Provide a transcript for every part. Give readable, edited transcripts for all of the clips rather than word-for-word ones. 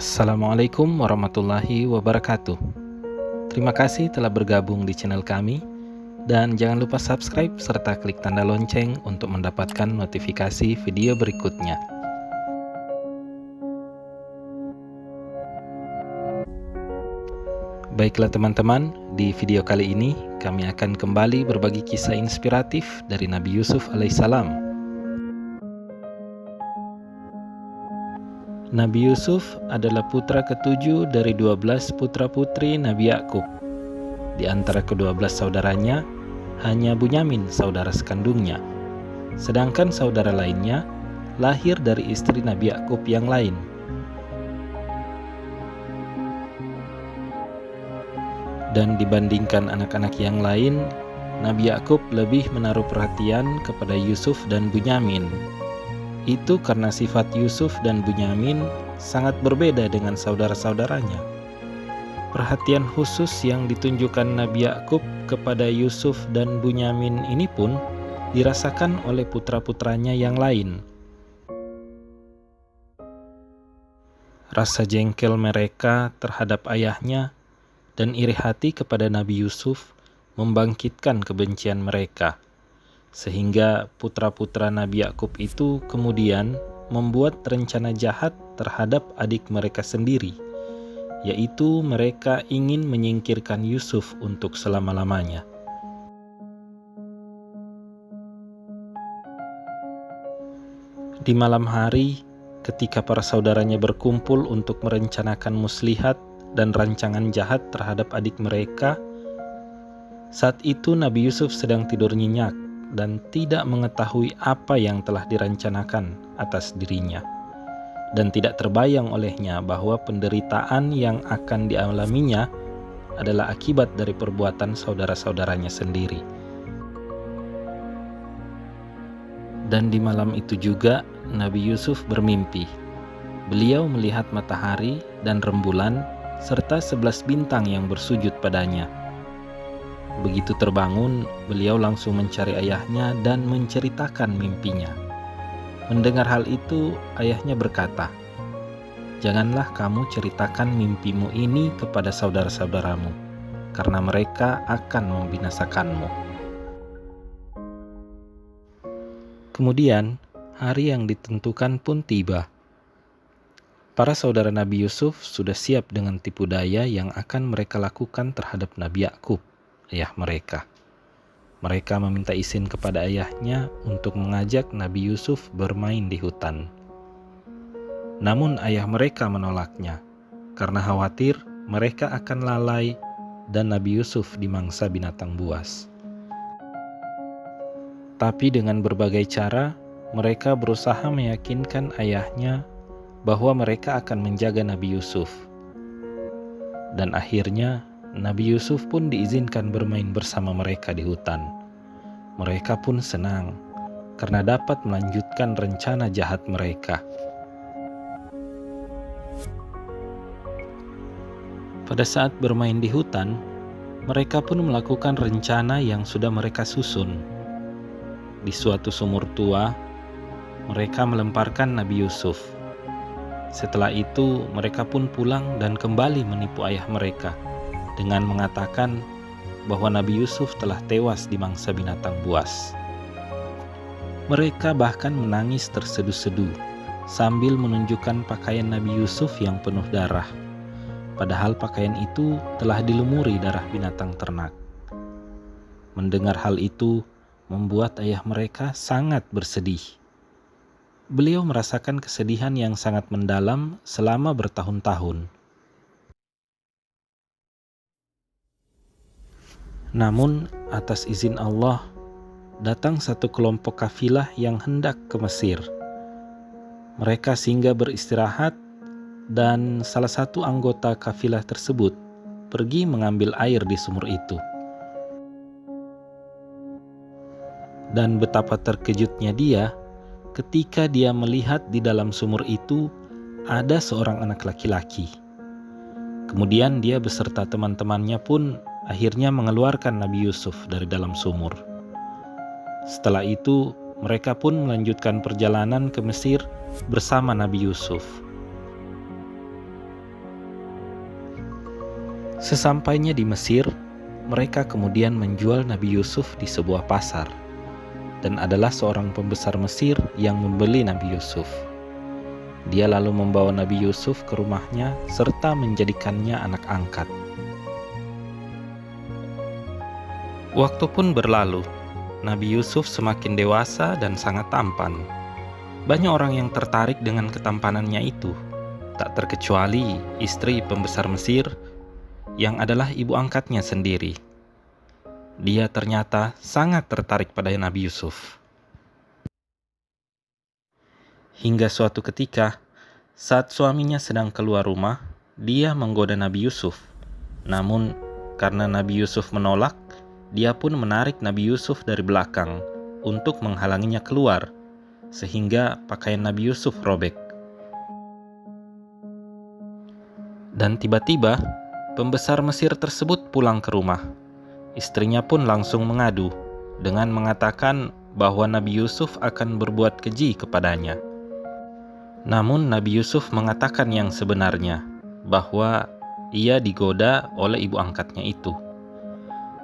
Assalamualaikum warahmatullahi wabarakatuh. Terima kasih telah bergabung di channel kami, dan jangan lupa subscribe serta klik tanda lonceng untuk mendapatkan notifikasi video berikutnya. Baiklah teman-teman, di video kali ini kami akan kembali berbagi kisah inspiratif dari Nabi Yusuf alaihissalam. Nabi Yusuf adalah putra ketujuh dari 12 putra-putri Nabi Yakub. Di antara ke-12 saudaranya, hanya Bunyamin saudara sekandungnya. Sedangkan saudara lainnya lahir dari istri Nabi Yakub yang lain. Dan dibandingkan anak-anak yang lain, Nabi Yakub lebih menaruh perhatian kepada Yusuf dan Bunyamin. Itu karena sifat Yusuf dan Bunyamin sangat berbeda dengan saudara-saudaranya. Perhatian khusus yang ditunjukkan Nabi Yakub kepada Yusuf dan Bunyamin ini pun dirasakan oleh putra-putranya yang lain. Rasa jengkel mereka terhadap ayahnya dan iri hati kepada Nabi Yusuf membangkitkan kebencian mereka. Sehingga putra-putra Nabi Yakub itu kemudian membuat rencana jahat terhadap adik mereka sendiri, yaitu mereka ingin menyingkirkan Yusuf untuk selama-lamanya. Di malam hari, ketika para saudaranya berkumpul untuk merencanakan muslihat dan rancangan jahat terhadap adik mereka, saat itu Nabi Yusuf sedang tidur nyenyak dan tidak mengetahui apa yang telah dirancanakan atas dirinya, dan tidak terbayang olehnya bahwa penderitaan yang akan dialaminya adalah akibat dari perbuatan saudara-saudaranya sendiri. Dan di malam itu juga Nabi Yusuf bermimpi. Beliau melihat matahari dan rembulan serta 11 bintang yang bersujud padanya. Begitu terbangun, beliau langsung mencari ayahnya dan menceritakan mimpinya. Mendengar hal itu, ayahnya berkata, "Janganlah kamu ceritakan mimpimu ini kepada saudara-saudaramu, karena mereka akan membinasakanmu." Kemudian, hari yang ditentukan pun tiba. Para saudara Nabi Yusuf sudah siap dengan tipu daya yang akan mereka lakukan terhadap Nabi Yakub, ayah mereka. Mereka meminta izin kepada ayahnya untuk mengajak Nabi Yusuf bermain di hutan. Namun ayah mereka menolaknya karena khawatir mereka akan lalai dan Nabi Yusuf dimangsa binatang buas. Tapi dengan berbagai cara, mereka berusaha meyakinkan ayahnya bahwa mereka akan menjaga Nabi Yusuf. Dan akhirnya Nabi Yusuf pun diizinkan bermain bersama mereka di hutan. Mereka pun senang karena dapat melanjutkan rencana jahat mereka. Pada saat bermain di hutan, mereka pun melakukan rencana yang sudah mereka susun. Di suatu sumur tua, mereka melemparkan Nabi Yusuf. Setelah itu, mereka pun pulang dan kembali menipu ayah mereka dengan mengatakan bahwa Nabi Yusuf telah tewas dimangsa binatang buas. Mereka bahkan menangis terseduh-seduh sambil menunjukkan pakaian Nabi Yusuf yang penuh darah, padahal pakaian itu telah dilumuri darah binatang ternak. Mendengar hal itu membuat ayah mereka sangat bersedih. Beliau merasakan kesedihan yang sangat mendalam selama bertahun-tahun. Namun, atas izin Allah, datang satu kelompok kafilah yang hendak ke Mesir. Mereka singgah beristirahat, dan salah satu anggota kafilah tersebut pergi mengambil air di sumur itu. Dan betapa terkejutnya dia ketika dia melihat di dalam sumur itu ada seorang anak laki-laki. Kemudian dia beserta teman-temannya pun akhirnya mengeluarkan Nabi Yusuf dari dalam sumur. Setelah itu, mereka pun melanjutkan perjalanan ke Mesir bersama Nabi Yusuf. Sesampainya di Mesir, mereka kemudian menjual Nabi Yusuf di sebuah pasar, dan adalah seorang pembesar Mesir yang membeli Nabi Yusuf. Dia lalu membawa Nabi Yusuf ke rumahnya serta menjadikannya anak angkat. Waktu pun berlalu, Nabi Yusuf semakin dewasa dan sangat tampan. Banyak orang yang tertarik dengan ketampanannya itu, tak terkecuali istri pembesar Mesir yang adalah ibu angkatnya sendiri. Dia ternyata sangat tertarik pada Nabi Yusuf. Hingga suatu ketika, saat suaminya sedang keluar rumah, dia menggoda Nabi Yusuf. Namun, karena Nabi Yusuf menolak, dia pun menarik Nabi Yusuf dari belakang untuk menghalanginya keluar, sehingga pakaian Nabi Yusuf robek. Dan tiba-tiba, pembesar Mesir tersebut pulang ke rumah. Istrinya pun langsung mengadu dengan mengatakan bahwa Nabi Yusuf akan berbuat keji kepadanya. Namun Nabi Yusuf mengatakan yang sebenarnya, bahwa ia digoda oleh ibu angkatnya itu.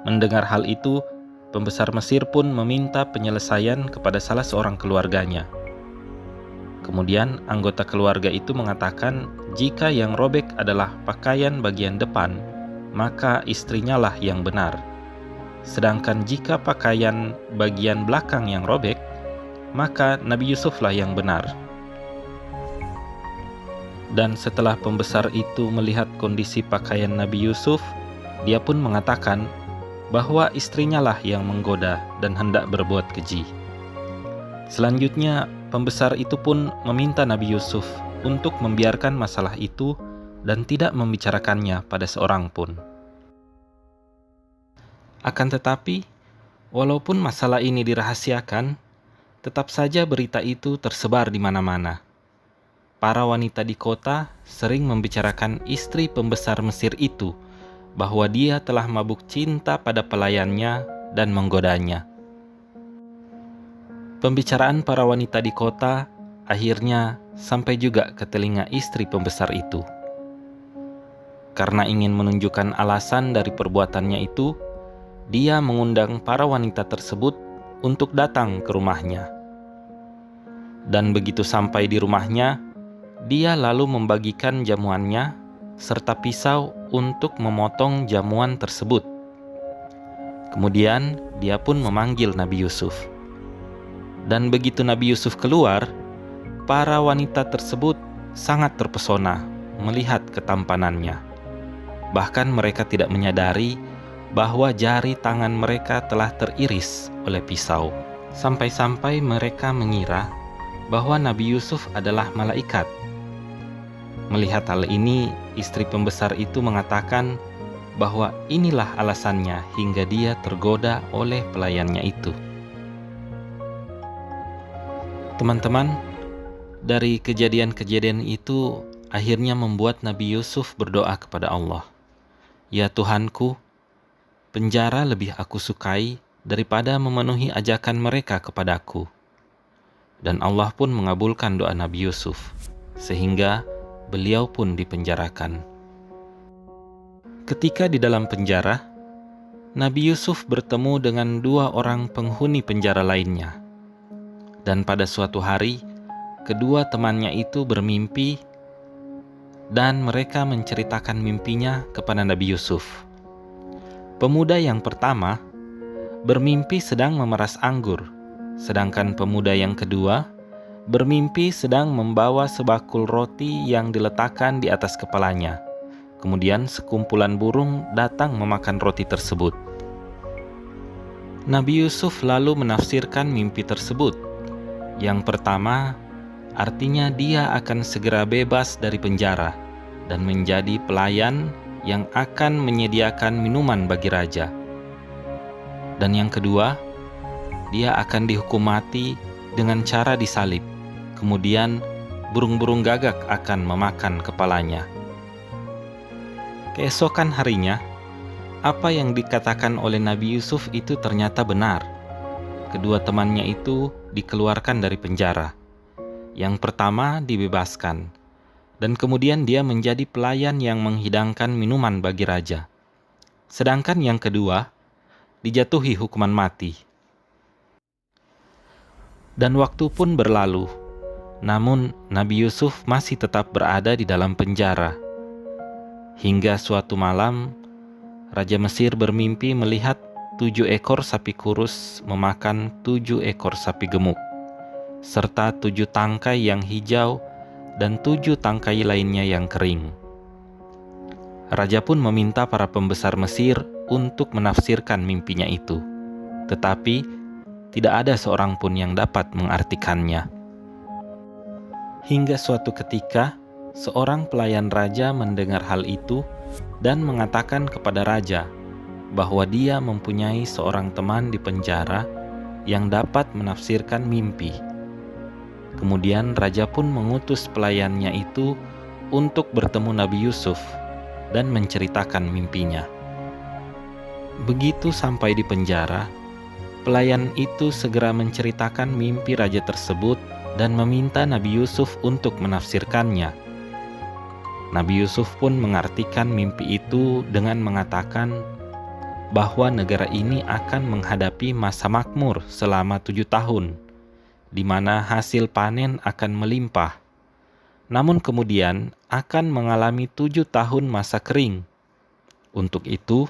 Mendengar hal itu, pembesar Mesir pun meminta penyelesaian kepada salah seorang keluarganya. Kemudian anggota keluarga itu mengatakan jika yang robek adalah pakaian bagian depan, maka istrinya lah yang benar. Sedangkan jika pakaian bagian belakang yang robek, maka Nabi Yusuf lah yang benar. Dan setelah pembesar itu melihat kondisi pakaian Nabi Yusuf, dia pun mengatakan bahwa istrinya lah yang menggoda dan hendak berbuat keji. Selanjutnya, pembesar itu pun meminta Nabi Yusuf untuk membiarkan masalah itu dan tidak membicarakannya pada seorang pun. Akan tetapi, walaupun masalah ini dirahasiakan, tetap saja berita itu tersebar di mana-mana. Para wanita di kota sering membicarakan istri pembesar Mesir itu, bahwa dia telah mabuk cinta pada pelayannya dan menggodanya. Pembicaraan para wanita di kota akhirnya sampai juga ke telinga istri pembesar itu. Karena ingin menunjukkan alasan dari perbuatannya itu, dia mengundang para wanita tersebut untuk datang ke rumahnya. Dan begitu sampai di rumahnya, dia lalu membagikan jamuannya serta pisau untuk memotong jamuan tersebut. Kemudian dia pun memanggil Nabi Yusuf. Dan begitu Nabi Yusuf keluar, para wanita tersebut sangat terpesona melihat ketampanannya. Bahkan mereka tidak menyadari bahwa jari tangan mereka telah teriris oleh pisau. Sampai-sampai mereka mengira bahwa Nabi Yusuf adalah malaikat. Melihat hal ini, istri pembesar itu mengatakan bahwa inilah alasannya hingga dia tergoda oleh pelayannya itu. Teman-teman, dari kejadian-kejadian itu akhirnya membuat Nabi Yusuf berdoa kepada Allah. Ya Tuhanku, penjara lebih aku sukai daripada memenuhi ajakan mereka kepadaku. Dan Allah pun mengabulkan doa Nabi Yusuf, sehingga beliau pun dipenjarakan. Ketika di dalam penjara, Nabi Yusuf bertemu dengan dua orang penghuni penjara lainnya. Dan pada suatu hari, kedua temannya itu bermimpi dan mereka menceritakan mimpinya kepada Nabi Yusuf. Pemuda yang pertama bermimpi sedang memeras anggur, sedangkan pemuda yang kedua bermimpi sedang membawa sebakul roti yang diletakkan di atas kepalanya. Kemudian sekumpulan burung datang memakan roti tersebut. Nabi Yusuf lalu menafsirkan mimpi tersebut. Yang pertama, artinya dia akan segera bebas dari penjara dan menjadi pelayan yang akan menyediakan minuman bagi raja. Dan yang kedua, dia akan dihukum mati dengan cara disalib. Kemudian burung-burung gagak akan memakan kepalanya. Keesokan harinya, apa yang dikatakan oleh Nabi Yusuf itu ternyata benar. Kedua temannya itu dikeluarkan dari penjara. Yang pertama dibebaskan, dan kemudian dia menjadi pelayan yang menghidangkan minuman bagi raja. Sedangkan yang kedua, dijatuhi hukuman mati. Dan waktu pun berlalu, namun Nabi Yusuf masih tetap berada di dalam penjara. Hingga suatu malam, Raja Mesir bermimpi melihat 7 ekor sapi kurus memakan 7 ekor sapi gemuk, serta 7 tangkai yang hijau dan 7 tangkai lainnya yang kering. Raja pun meminta para pembesar Mesir untuk menafsirkan mimpinya itu, tetapi tidak ada seorang pun yang dapat mengartikannya. Hingga suatu ketika, seorang pelayan raja mendengar hal itu dan mengatakan kepada raja bahwa dia mempunyai seorang teman di penjara yang dapat menafsirkan mimpi. Kemudian raja pun mengutus pelayannya itu untuk bertemu Nabi Yusuf dan menceritakan mimpinya. Begitu sampai di penjara, pelayan itu segera menceritakan mimpi raja tersebut dan meminta Nabi Yusuf untuk menafsirkannya. Nabi Yusuf pun mengartikan mimpi itu dengan mengatakan bahwa negara ini akan menghadapi masa makmur selama 7 tahun, di mana hasil panen akan melimpah. Namun kemudian akan mengalami 7 tahun masa kering. Untuk itu,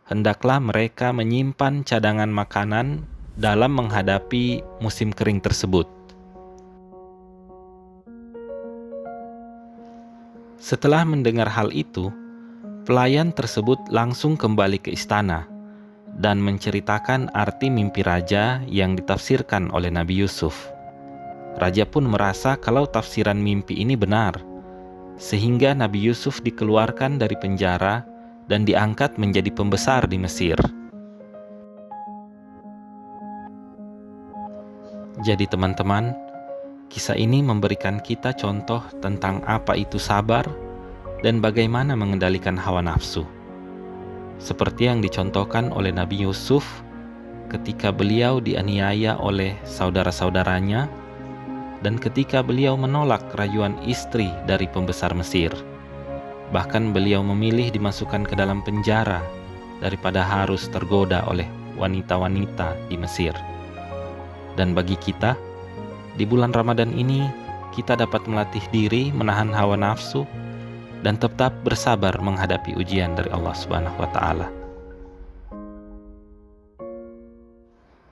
hendaklah mereka menyimpan cadangan makanan dalam menghadapi musim kering tersebut. Setelah mendengar hal itu, pelayan tersebut langsung kembali ke istana dan menceritakan arti mimpi raja yang ditafsirkan oleh Nabi Yusuf. Raja pun merasa kalau tafsiran mimpi ini benar, sehingga Nabi Yusuf dikeluarkan dari penjara dan diangkat menjadi pembesar di Mesir. Jadi teman-teman, kisah ini memberikan kita contoh tentang apa itu sabar dan bagaimana mengendalikan hawa nafsu. Seperti yang dicontohkan oleh Nabi Yusuf ketika beliau dianiaya oleh saudara-saudaranya dan ketika beliau menolak rayuan istri dari pembesar Mesir. Bahkan beliau memilih dimasukkan ke dalam penjara daripada harus tergoda oleh wanita-wanita di Mesir. Dan bagi kita, di bulan Ramadan ini kita dapat melatih diri menahan hawa nafsu dan tetap bersabar menghadapi ujian dari Allah Subhanahu wa Ta'ala.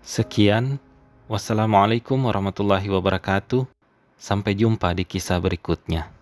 Sekian, wassalamualaikum warahmatullahi wabarakatuh. Sampai jumpa di kisah berikutnya.